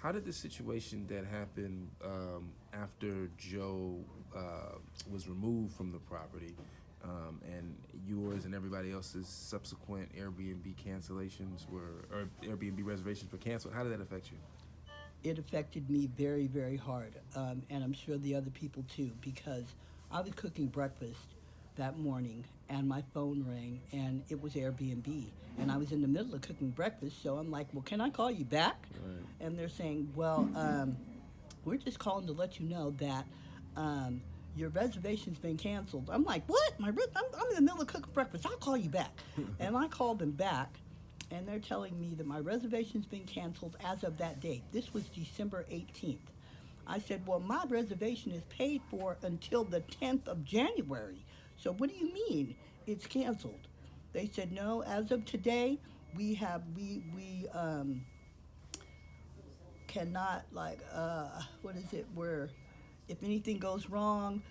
how did the situation that happened after Joe was removed from the property, and yours and everybody else's subsequent Airbnb cancellations were, or Airbnb reservations were canceled? How did that affect you? It affected me very, very hard, and I'm sure the other people too, because I was cooking breakfast that morning and my phone rang and it was Airbnb. And I was in the middle of cooking breakfast, so I'm like, well, can I call you back? Right. And they're saying, well, we're just calling to let you know that um, your reservation's been canceled. I'm like, what? I'm in the middle of cooking breakfast. I'll call you back. And I called them back, and they're telling me that my reservation's been canceled as of that date. This was December 18th. I said, well, my reservation is paid for until the 10th of January. So what do you mean it's canceled? They said, no, as of today, we cannot, like, what is it, where if anything goes wrong,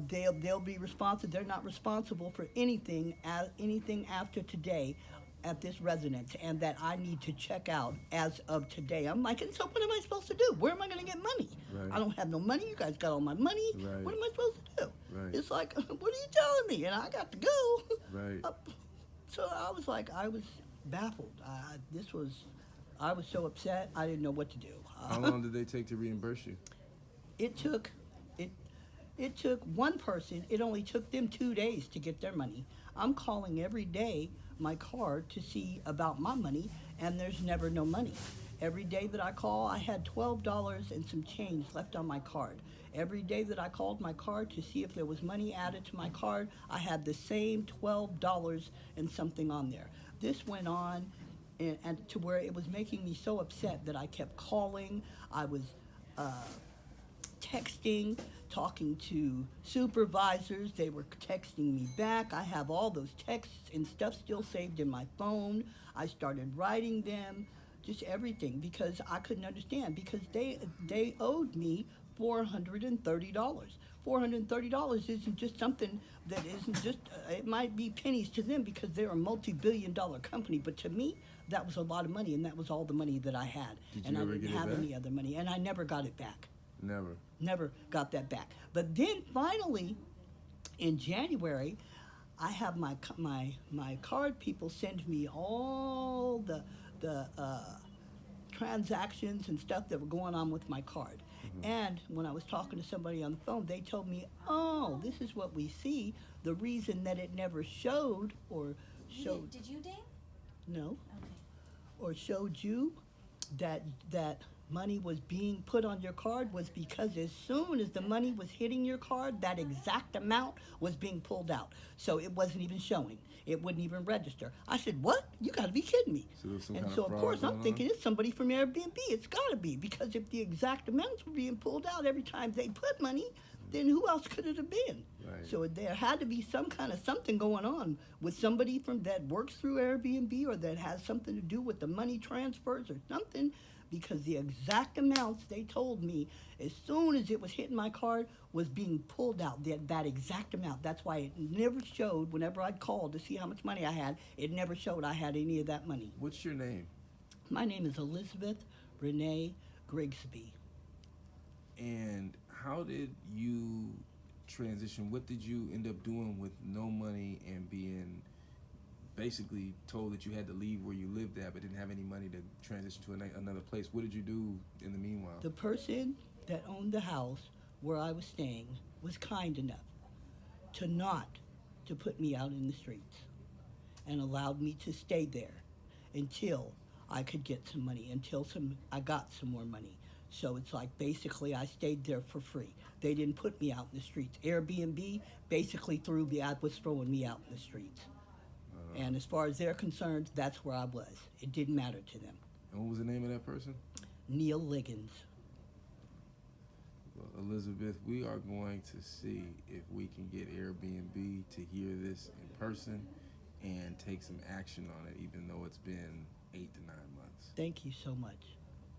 they'll be responsible. They're not responsible for anything after today at this residence, and that I need to check out as of today. I'm like, and so what am I supposed to do? Where am I going to get money? Right. I don't have no money. You guys got all my money. Right. What am I supposed to do? Right. It's like, what are you telling me? And I got to go. Right. So I was like, I was baffled. I was so upset. I didn't know what to do. How long did they take to reimburse you? It took it it took one person. It only took them 2 days to get their money. I'm calling every day my card to see about my money, and there's never no money. Every day that I call, I had $12 and some change left on my card. Every day that I called my card to see if there was money added to my card, I had the same $12 and something on there. This went on and to where it was making me so upset that I kept calling. I was uh, texting, talking to supervisors. They were texting me back. I have all those texts and stuff still saved in my phone. I started writing them, just everything, because I couldn't understand, because they owed me $430. $430 isn't just something that isn't just, it might be pennies to them because they're a multi-billion-dollar company, but to me, that was a lot of money, and that was all the money that I had. Did and you I ever didn't get it have back? any other money, and I never got it back. Never. Never got that back. But then finally, in January, I have my card people send me all the transactions and stuff that were going on with my card. And when I was talking to somebody on the phone, they told me, "Oh, this is what we see. The reason that it never showed or showed Did you, Dane? no Okay. or showed you that money was being put on your card was because as soon as the money was hitting your card, that exact amount was being pulled out. So it wasn't even showing. It wouldn't even register." I said, "What? You got to be kidding me." So there's some And kind so, of of fraud course, I'm going thinking on? it's somebody from Airbnb. It's got to be, because if the exact amounts were being pulled out every time they put money, then who else could it have been? Right. So there had to be some kind of something going on with somebody from that works through Airbnb, or that has something to do with the money transfers or something, because the exact amounts they told me as soon as it was hitting my card was being pulled out, that exact amount. That's why it never showed whenever I called to see how much money I had. It never showed I had any of that money. What's your name? My name is Elizabeth Renee Grigsby. And how did you transition? What did you end up doing with no money and being basically told that you had to leave where you lived at but didn't have any money to transition to another place? What did you do in the meanwhile? The person that owned the house where I was staying was kind enough to put me out in the streets, and allowed me to stay there until I could get some money, until I got some more money. So it's like basically I stayed there for free. They didn't put me out in the streets. Airbnb basically was throwing me out in the streets. And as far as they're concerned, that's where I was. It didn't matter to them. And what was the name of that person? Neil Liggins. Well, Elizabeth, we are going to see if we can get Airbnb to hear this in person and take some action on it, even though it's been 8 to 9 months. Thank you so much.